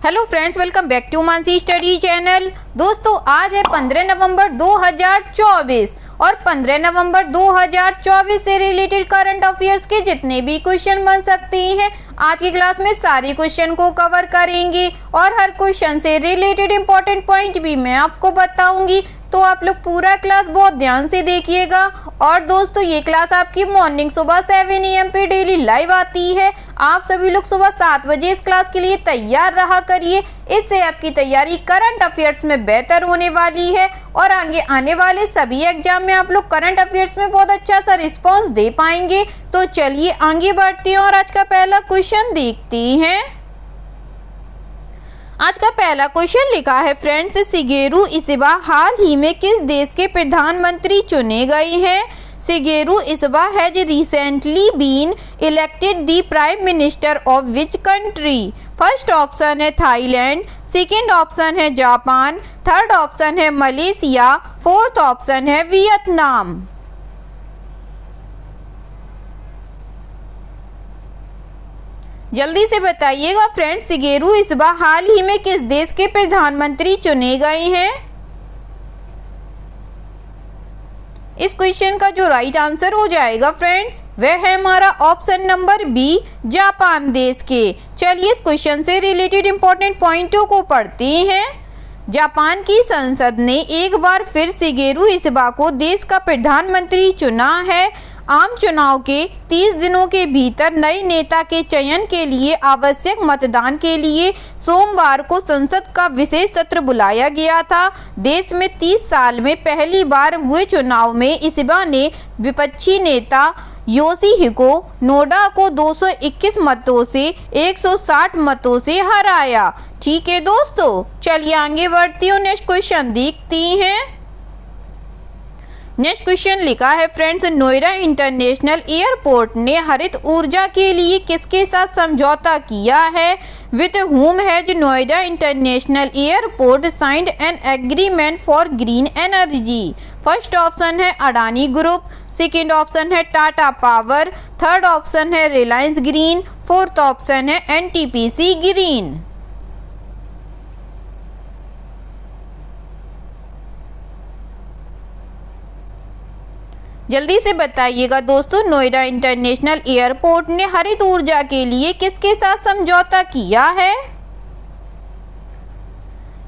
Hello friends, welcome back to Mansi study channel. दोस्तों, आज है 15 नवंबर 2024 और 15 नवंबर 2024 से रिलेटेड करंट अफेयर्स के जितने भी क्वेश्चन बन सकते हैं आज की क्लास में सारे क्वेश्चन को कवर करेंगे और हर क्वेश्चन से रिलेटेड इंपॉर्टेंट पॉइंट भी मैं आपको बताऊंगी। तो आप लोग पूरा क्लास बहुत ध्यान से देखिएगा। और दोस्तों, ये क्लास आपकी मॉर्निंग सुबह 7 AM पे डेली लाइव आती है। आप सभी लोग सुबह 7 बजे इस क्लास के लिए तैयार रहा करिए। इससे आपकी तैयारी करंट अफेयर्स में बेहतर होने वाली है और आगे आने वाले सभी एग्जाम में आप लोग करंट अफेयर्स में बहुत अच्छा सा रिस्पॉन्स दे पाएंगे। तो चलिए आगे बढ़ते हैं और आज का पहला क्वेश्चन देखते हैं। आज का पहला क्वेश्चन लिखा है फ्रेंड्स, शिगेरू इशिबा हाल ही में किस देश के प्रधानमंत्री चुने गए हैं? Shigeru Ishiba has recently been elected the prime minister of which country? First option है थाईलैंड, सेकेंड ऑप्शन है जापान, थर्ड ऑप्शन है मलेशिया, फोर्थ ऑप्शन है वियतनाम। जल्दी से बताइएगा फ्रेंड्स, शिगेरू इशिबा हाल ही में किस देश के प्रधानमंत्री चुने गए हैं? इस क्वेश्चन का जो राइट आंसर हो जाएगा फ्रेंड्स, वह है हमारा ऑप्शन नंबर बी, जापान देश के। चलिए इस क्वेश्चन से रिलेटेड इंपॉर्टेंट पॉइंटों को पढ़ते हैं। जापान की संसद ने एक बार फिर शिगेरू इशिबा को देश का प्रधानमंत्री चुना है। आम चुनाव के 30 दिनों के भीतर नए नेता के चयन के लिए आवश्यक मतदान के लिए सोमवार को संसद का विशेष सत्र बुलाया गया था। देश में 30 साल में पहली बार हुए चुनाव में इशिबा ने विपक्षी नेता योशिहिको नोडा को 221 मतों से 160 मतों से हराया। ठीक है दोस्तों, चलिए आगे बढ़ती हूँ। नेक्स्ट क्वेश्चन देखती हैं। नेक्स्ट क्वेश्चन लिखा है फ्रेंड्स, नोएडा इंटरनेशनल एयरपोर्ट ने हरित ऊर्जा के लिए किसके साथ समझौता किया है? With whom has Noida international airport signed an agreement for green energy? First option है अडानी ग्रुप, सेकेंड ऑप्शन है टाटा पावर, थर्ड ऑप्शन है रिलायंस ग्रीन, फोर्थ ऑप्शन है एनटीपीसी ग्रीन। जल्दी से बताइएगा दोस्तों, नोएडा इंटरनेशनल एयरपोर्ट ने हरित ऊर्जा के लिए किसके साथ समझौता किया है?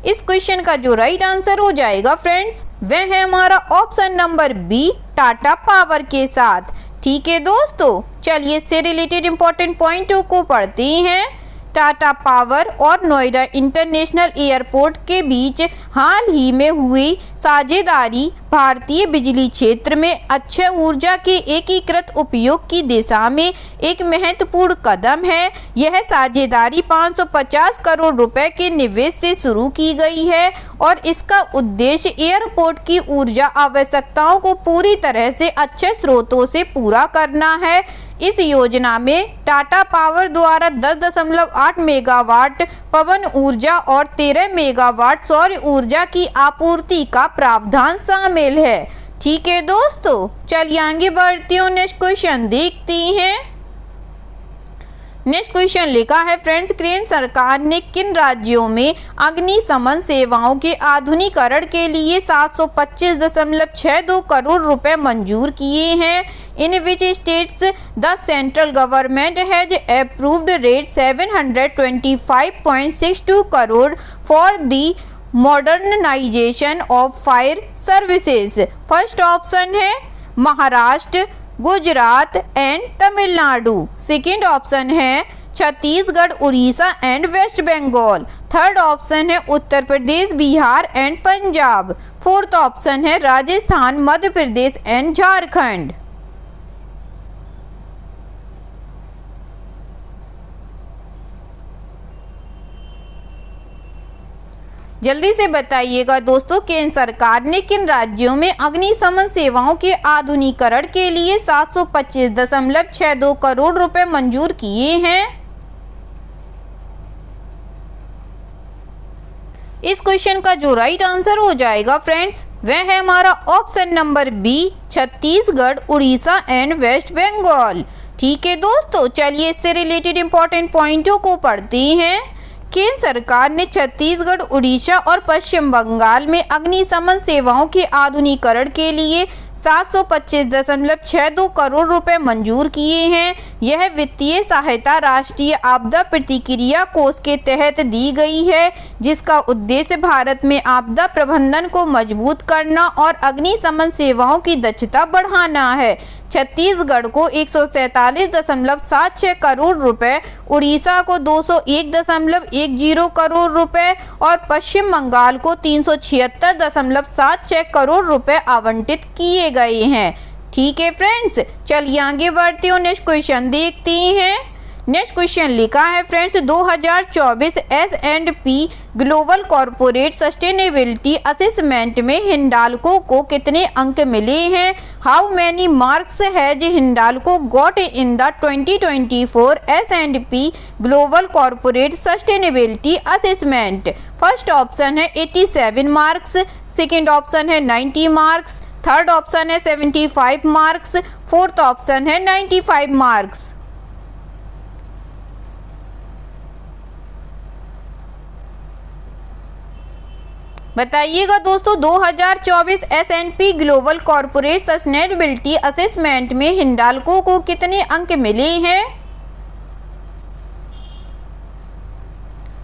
इस क्वेश्चन का जो राइट आंसर हो जाएगा फ्रेंड्स, वह है हमारा option number B, Tata power के साथ। ठीक है दोस्तों, चलिए इससे रिलेटेड इंपॉर्टेंट पॉइंटों को पढ़ते हैं। टाटा पावर और नोएडा इंटरनेशनल एयरपोर्ट के बीच हाल ही में हुई साझेदारी भारतीय बिजली क्षेत्र में अक्षय ऊर्जा के एकीकृत उपयोग की दिशा में एक महत्वपूर्ण कदम है। यह साझेदारी 550 करोड़ रुपए के निवेश से शुरू की गई है और इसका उद्देश्य एयरपोर्ट की ऊर्जा आवश्यकताओं को पूरी तरह से अक्षय स्रोतों से पूरा करना है। इस योजना में टाटा पावर द्वारा 10.8 मेगावाट पवन ऊर्जा और 13 मेगावाट सौर ऊर्जा की आपूर्ति का प्रावधान शामिल है। ठीक है दोस्तों, चलिए आगे बढ़ती हूँ। नेक्स्ट क्वेश्चन देखते हैं। नेक्स्ट क्वेश्चन लिखा है फ्रेंड्स, केंद्र सरकार ने किन राज्यों में अग्निशमन सेवाओं के आधुनिकीकरण के लिए 725.62 करोड़ रुपए मंजूर किए हैं? In which states the central government has approved rate 725.62 crore for the modernization of fire services? First option है Maharashtra, Gujarat and Tamil Nadu, second option है Chhattisgarh, Orissa and West Bengal, third option है Uttar Pradesh, Bihar and Punjab, fourth option है राजस्थान, मध्य प्रदेश एंड झारखंड। जल्दी से बताइएगा दोस्तों, केंद्र सरकार ने किन राज्यों में अग्निशमन सेवाओं के आधुनिकीकरण के लिए 725.62 करोड़ रुपए मंजूर किए हैं? इस क्वेश्चन का जो राइट आंसर हो जाएगा फ्रेंड्स, वह है हमारा option number B, Chhattisgarh, Orissa and West Bengal. ठीक है दोस्तों, चलिए इससे रिलेटेड इंपॉर्टेंट पॉइंटों को पढ़ते हैं। केंद्र सरकार ने छत्तीसगढ़, उड़ीसा और पश्चिम बंगाल में अग्निशमन सेवाओं के आधुनिकीकरण के लिए 725.62 करोड़ रुपए मंजूर किए हैं। यह वित्तीय सहायता राष्ट्रीय आपदा प्रतिक्रिया कोष के तहत दी गई है, जिसका उद्देश्य भारत में आपदा प्रबंधन को मजबूत करना और अग्निशमन सेवाओं की दक्षता बढ़ाना है। छत्तीसगढ़ को 147.76 करोड़ रुपए, उड़ीसा को 201.10 करोड़ रुपए और पश्चिम बंगाल को 376.76 करोड़ रुपए आवंटित किए गए हैं। ठीक है फ्रेंड्स, चलिए आगे बढ़ते हो, नेक्स्ट क्वेश्चन देखते हैं। नेक्स्ट क्वेश्चन लिखा है friends, 2024 S&P global corporate sustainability assessment में हिंडाल्को को कितने अंक मिले हैं? How many marks has Hindalco got in the 2024 S&P global corporate sustainability assessment? First option है 87 मार्क्स, सेकेंड ऑप्शन है 90 मार्क्स, थर्ड ऑप्शन है 75 मार्क्स, फोर्थ ऑप्शन है 95 मार्क्स। बताइएगा दोस्तों, 2024 S&P global corporate sustainability assessment में हिंडाल्को को कितने अंक मिले हैं?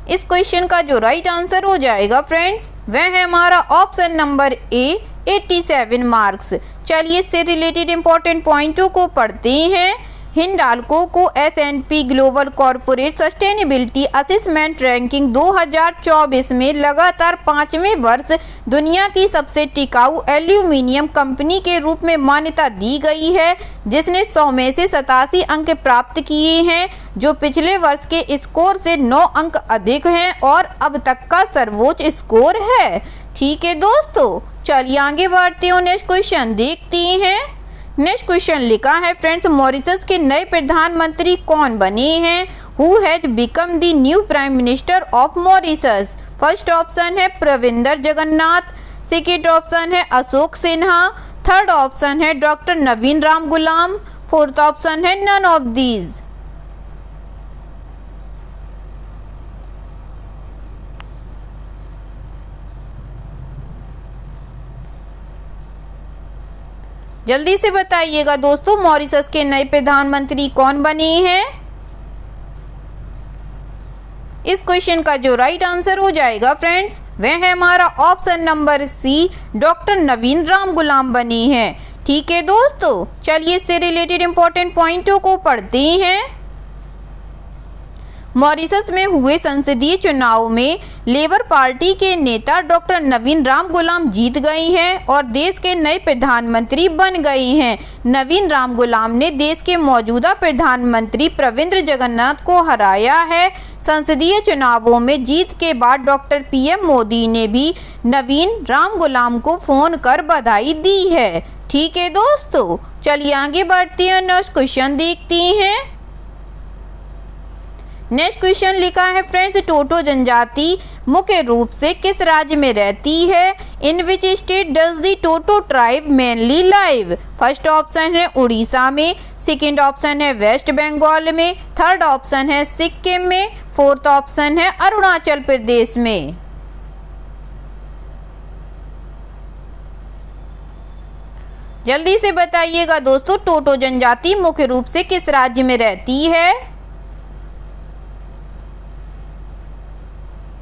इस क्वेश्चन का जो राइट आंसर हो जाएगा फ्रेंड्स, वह है हमारा ऑप्शन नंबर ए, 87 मार्क्स। चलिए इससे रिलेटेड इंपॉर्टेंट पॉइंटों को पढ़ते हैं। हिंडाल्को को S&P global corporate sustainability assessment ranking 2024 में लगातार 5वें वर्ष दुनिया की सबसे टिकाऊ एल्यूमिनियम कंपनी के रूप में मान्यता दी गई है, जिसने 100 में से 87 अंक प्राप्त किए हैं, जो पिछले वर्ष के स्कोर से 9 अंक अधिक हैं और अब तक का सर्वोच्च स्कोर है। ठीक है दोस्तों, चलिए आगे बढ़ते हो, नेक्स्ट क्वेश्चन देखते हैं। नेक्स्ट क्वेश्चन लिखा है फ्रेंड्स, मॉरिशस के नए प्रधानमंत्री कौन बने हैं? Who has become the new prime minister of Mauritius? First option है प्रविंदर जगन्नाथ, सेकेंड ऑप्शन है अशोक सिन्हा, थर्ड ऑप्शन है डॉक्टर नवीन राम गुलाम, फोर्थ ऑप्शन है नन ऑफ दीज। जल्दी से बताइएगा दोस्तों, मॉरिशस के नए प्रधानमंत्री कौन बने हैं? इस क्वेश्चन का जो राइट आंसर हो जाएगा फ्रेंड्स, वह है हमारा ऑप्शन नंबर सी, डॉक्टर नवीन राम गुलाम बने हैं। ठीक है दोस्तों, चलिए इससे रिलेटेड इंपॉर्टेंट पॉइंटों को पढ़ते हैं। मॉरिशस में हुए संसदीय चुनाव में लेबर पार्टी के नेता डॉक्टर नवीन राम गुलाम जीत गए हैं और देश के नए प्रधानमंत्री बन गए हैं। नवीन राम गुलाम ने देश के मौजूदा प्रधानमंत्री प्रविंदर जगन्नाथ को हराया है। संसदीय चुनावों में जीत के बाद डॉक्टर PM मोदी ने भी नवीन राम गुलाम को फोन कर बधाई दी है। ठीक है दोस्तों, चलिए आगे बढ़ते हैं, नेक्स्ट क्वेश्चन देखते हैं। नेक्स्ट क्वेश्चन लिखा है फ्रेंड्स, टोटो जनजाति मुख्य रूप से किस राज्य में रहती है? In which state does the Toto tribe mainly live? First option है उड़ीसा में, सेकेंड ऑप्शन है वेस्ट बंगाल में, थर्ड ऑप्शन है सिक्किम में, फोर्थ ऑप्शन है अरुणाचल प्रदेश में। जल्दी से बताइएगा दोस्तों, टोटो जनजाति मुख्य रूप से किस राज्य में रहती है?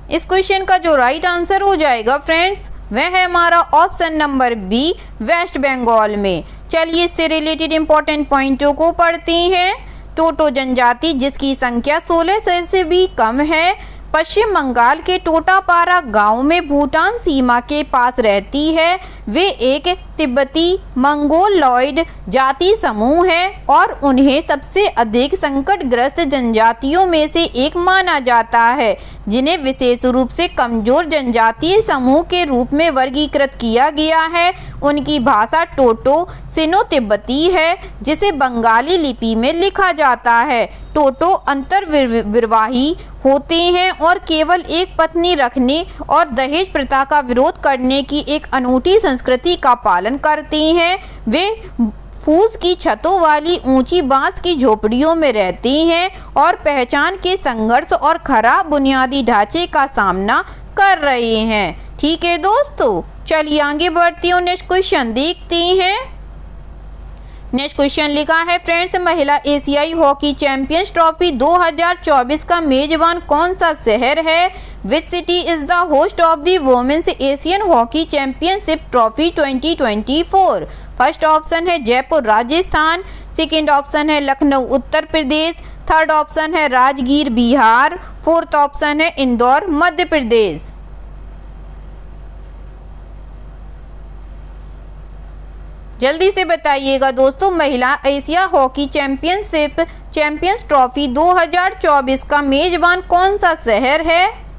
इस क्वेश्चन का जो राइट आंसर हो जाएगा फ्रेंड्स, वह है हमारा option number B, West Bengal में। चलिए इससे रिलेटेड इंपॉर्टेंट पॉइंटों को पढ़ते हैं। टोटो जनजाति, जिसकी संख्या 1600 से भी कम है, पश्चिम बंगाल के टोटापारा गांव में भूटान सीमा के पास रहती है। वे एक तिब्बती मंगोलॉयड जाति समूह है और उन्हें सबसे अधिक संकटग्रस्त जनजातियों में से एक माना जाता है, जिन्हें विशेष रूप से कमजोर जनजातीय समूह के रूप में वर्गीकृत किया गया है। उनकी भाषा टोटो सिनो तिब्बती है, जिसे बंगाली लिपि में लिखा जाता है। टोटो अंतर्विवाही होते हैं और केवल एक पत्नी रखने और दहेज प्रथा का विरोध करने की एक अनूठी संस्कृति का पालन करते हैं। वे फूस की छतों वाली ऊंची बांस की झोपड़ियों में रहते हैं और पहचान के संघर्ष और खराब बुनियादी ढांचे का सामना कर रहे हैं। ठीक है दोस्तों, चलिए आगे बढ़ती हूँ, नेक्स्ट क्वेश्चन देखते हैं। नेक्स्ट क्वेश्चन लिखा है फ्रेंड्स, महिला एशियाई हॉकी चैंपियंस ट्रॉफी 2024 का मेजबान कौन सा शहर है? Which city is the host of the women's Asian hockey championship trophy 2024? First option है जयपुर राजस्थान, सेकेंड ऑप्शन है लखनऊ उत्तर प्रदेश, थर्ड ऑप्शन है राजगीर बिहार, फोर्थ ऑप्शन है इंदौर मध्य प्रदेश। जल्दी से बताइएगा दोस्तों, महिला एशिया हॉकी चैंपियंस ट्रॉफी 2024 का मेजबान कौन सा शहर है?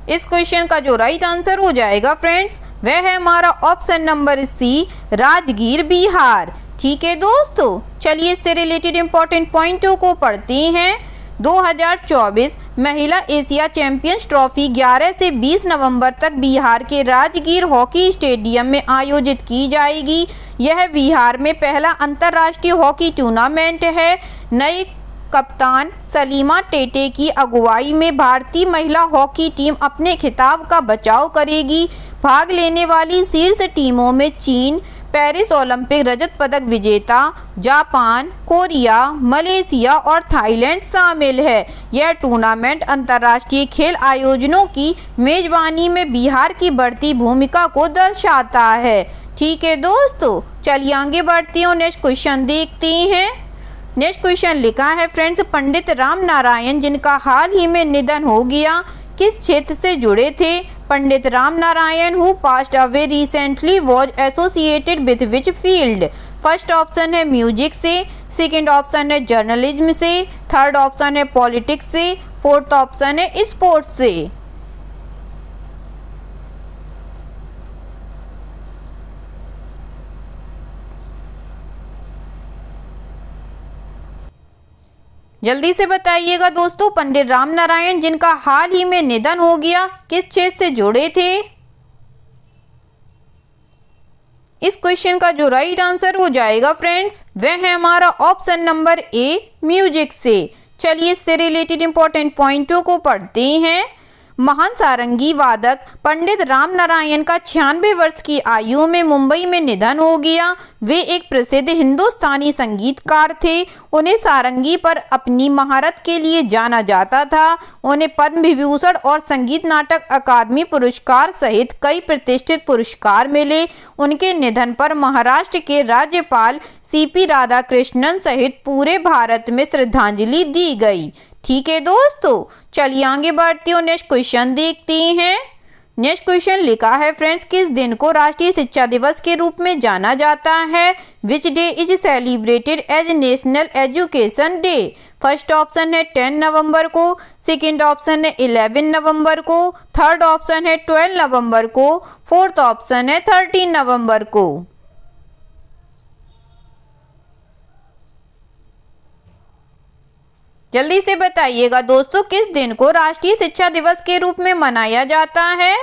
इस क्वेश्चन का जो राइट आंसर हो जाएगा फ्रेंड्स, वह है हमारा option number C, Rajgir Bihar. ठीक है दोस्तों, चलिए इससे रिलेटेड इंपॉर्टेंट पॉइंटों को पढ़ते हैं। 2024 महिला एशिया चैंपियंस ट्रॉफी 11 से 20 नवंबर तक बिहार के राजगीर हॉकी स्टेडियम में आयोजित की जाएगी। यह बिहार में पहला अंतर्राष्ट्रीय हॉकी टूर्नामेंट है। नई कप्तान सलीमा टेटे की अगुवाई में भारतीय महिला हॉकी टीम अपने खिताब का बचाव करेगी। भाग लेने वाली शीर्ष टीमों में चीन, पेरिस ओलंपिक रजत पदक विजेता, जापान, कोरिया, मलेशिया और थाईलैंड शामिल है। यह टूर्नामेंट अंतर्राष्ट्रीय खेल आयोजनों की मेजबानी में बिहार की बढ़ती भूमिका को दर्शाता है। ठीक है दोस्तों, चलिए आगे बढ़ती हूँ, नेक्स्ट क्वेश्चन देखते हैं। नेक्स्ट क्वेश्चन लिखा है फ्रेंड्स, पंडित राम नारायण जिनका हाल ही में निधन हो गया, किस क्षेत्र से जुड़े थे? Pandit Ram Narayan who passed away recently was associated with which field? First option है म्यूजिक से, सेकेंड ऑप्शन है जर्नलिज्म से, थर्ड ऑप्शन है पॉलिटिक्स से, फोर्थ ऑप्शन है स्पोर्ट्स से। जल्दी से बताइएगा दोस्तों, पंडित राम नारायण जिनका हाल ही में निधन हो गया, किस क्षेत्र से जुड़े थे? इस क्वेश्चन का जो राइट आंसर हो जाएगा फ्रेंड्स, वह है हमारा ऑप्शन नंबर ए, म्यूजिक से। चलिए इससे रिलेटेड इंपॉर्टेंट पॉइंटों को पढ़ते हैं। महान सारंगी वादक पंडित राम नारायण का 96 वर्ष की आयु में मुंबई में निधन हो गया। वे एक प्रसिद्ध हिंदुस्तानी संगीतकार थे। उन्हें सारंगी पर अपनी महारत के लिए जाना जाता था। उन्हें पद्म विभूषण और संगीत नाटक अकादमी पुरस्कार सहित कई प्रतिष्ठित पुरस्कार मिले। उनके निधन पर महाराष्ट्र के राज्यपाल सीपी राधाकृष्णन सहित पूरे भारत में श्रद्धांजलि दी गई। ठीक है दोस्तों, चलिए आगे बढ़ती हूँ, नेक्स्ट क्वेश्चन देखते हैं। नेक्स्ट क्वेश्चन लिखा है फ्रेंड्स, किस दिन को राष्ट्रीय शिक्षा दिवस के रूप में जाना जाता है? Which day is celebrated as national education day? First option है 10 नवंबर को, सेकेंड ऑप्शन है 11 नवंबर को, थर्ड ऑप्शन है 12 नवंबर को, फोर्थ ऑप्शन है 13 नवंबर को। जल्दी से बताइएगा दोस्तों, किस दिन को राष्ट्रीय शिक्षा दिवस के रूप में मनाया जाता है?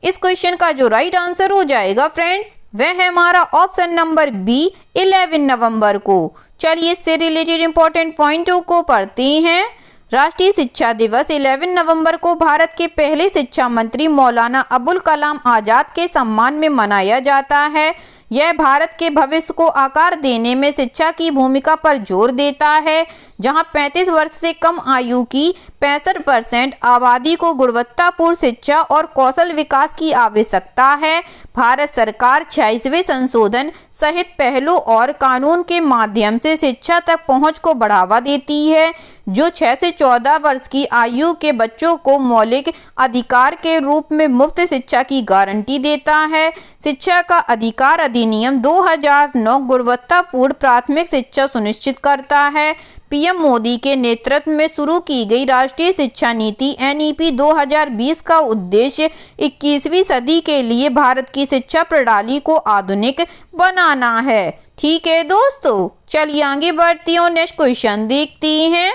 इस क्वेश्चन का जो राइट आंसर हो जाएगा फ्रेंड्स, वह है हमारा ऑप्शन नंबर बी, 11 नवंबर को। चलिए इससे रिलेटेड इंपॉर्टेंट पॉइंटों को पढ़ते हैं। राष्ट्रीय शिक्षा दिवस 11 नवंबर को भारत के पहले शिक्षा मंत्री मौलाना अबुल कलाम आजाद के सम्मान में मनाया जाता है। यह भारत के भविष्य को आकार देने में शिक्षा की भूमिका पर जोर देता है, जहां 35 वर्ष से कम आयु की 65% आबादी को गुणवत्तापूर्ण शिक्षा और कौशल विकास की आवश्यकता है। भारत सरकार 26वें संशोधन सहित पहलों और कानून के माध्यम से शिक्षा तक पहुंच को बढ़ावा देती है, जो 6 से 14 वर्ष की आयु के बच्चों को मौलिक अधिकार के रूप में मुफ्त शिक्षा की गारंटी देता है। शिक्षा का अधिकार अधिनियम 2009 गुणवत्तापूर्ण प्राथमिक शिक्षा सुनिश्चित करता है। पीएम मोदी के नेतृत्व में शुरू की गई राष्ट्रीय शिक्षा नीति NEP 2020 का उद्देश्य 21वीं सदी के लिए भारत की शिक्षा प्रणाली को आधुनिक बनाना है। ठीक है दोस्तों, चलिए आगे बढ़ती हूँ, नेक्स्ट क्वेश्चन देखते हैं।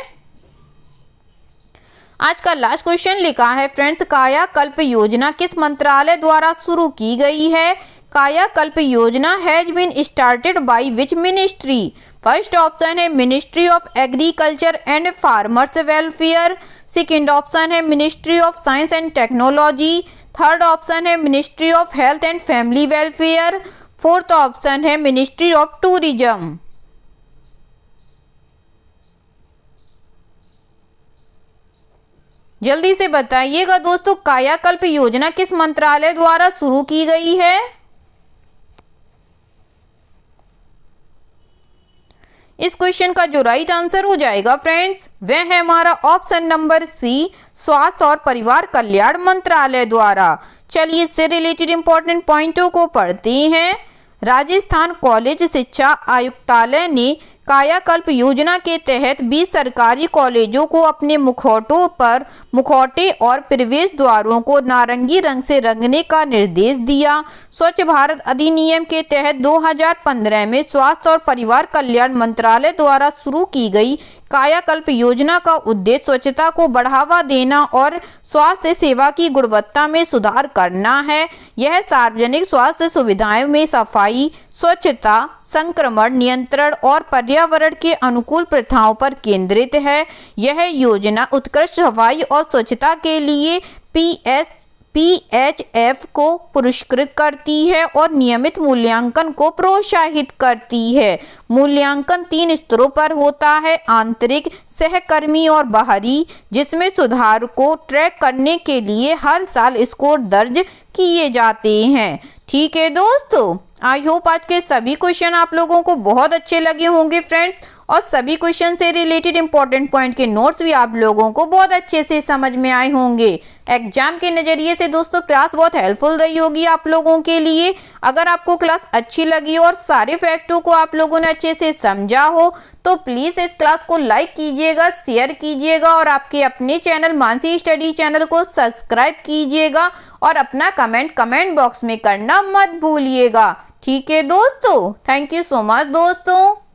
आज का लास्ट क्वेश्चन लिखा है फ्रेंड्स, कायाकल्प योजना किस मंत्रालय द्वारा शुरू की गई है? Kayakalp Yojana has been started by which ministry? First option है ministry of agriculture and farmers welfare, second option है ministry of science and technology, third option है ministry of health and family welfare, fourth option है ministry of tourism. जल्दी से बताइएगा दोस्तों, कायाकल्प योजना किस मंत्रालय द्वारा शुरू की गई है? इस क्वेश्चन का जो राइट आंसर हो जाएगा फ्रेंड्स, वह है हमारा ऑप्शन नंबर सी, स्वास्थ्य और परिवार कल्याण मंत्रालय द्वारा। चलिए इससे रिलेटेड इंपॉर्टेंट पॉइंटों को पढ़ते हैं। राजस्थान कॉलेज शिक्षा आयुक्तालय ने कायाकल्प योजना के तहत 20 सरकारी कॉलेजों को अपने मुखौटे और प्रवेश द्वारों को नारंगी रंग से रंगने का निर्देश दिया। स्वच्छ भारत अधिनियम के तहत 2015 में स्वास्थ्य और परिवार कल्याण मंत्रालय द्वारा शुरू की गई कायाकल्प योजना का उद्देश्य स्वच्छता को बढ़ावा देना और स्वास्थ्य सेवा की गुणवत्ता में सुधार करना है। यह सार्वजनिक स्वास्थ्य सुविधाओं में सफाई, स्वच्छता, संक्रमण नियंत्रण और पर्यावरण के अनुकूल प्रथाओं पर केंद्रित है। यह योजना उत्कृष्ट सफाई और स्वच्छता के लिए PHF को पुरस्कृत करती है और नियमित मूल्यांकन को प्रोत्साहित करती है। मूल्यांकन 3 स्तरों पर होता है, आंतरिक, सहकर्मी और बाहरी, जिसमें सुधार को ट्रैक करने के लिए हर साल स्कोर दर्ज किए जाते हैं। ठीक है दोस्तों, आई होप आज के सभी क्वेश्चन आप लोगों को बहुत अच्छे लगे होंगे फ्रेंड्स, और सभी क्वेश्चन से रिलेटेड इंपॉर्टेंट पॉइंट के नोट्स भी आप लोगों को बहुत अच्छे से समझ में आए होंगे। एग्जाम के नज़रिए से दोस्तों क्लास बहुत हेल्पफुल रही होगी आप लोगों के लिए। अगर आपको क्लास अच्छी लगी और सारे फैक्टों को आप लोगों ने अच्छे से समझा हो तो प्लीज़ इस क्लास को लाइक कीजिएगा, शेयर कीजिएगा और आपके अपने चैनल मानसी स्टडी चैनल को सब्सक्राइब कीजिएगा और अपना कमेंट बॉक्स में करना मत भूलिएगा। ठीक है दोस्तों, थैंक यू सो मच दोस्तों।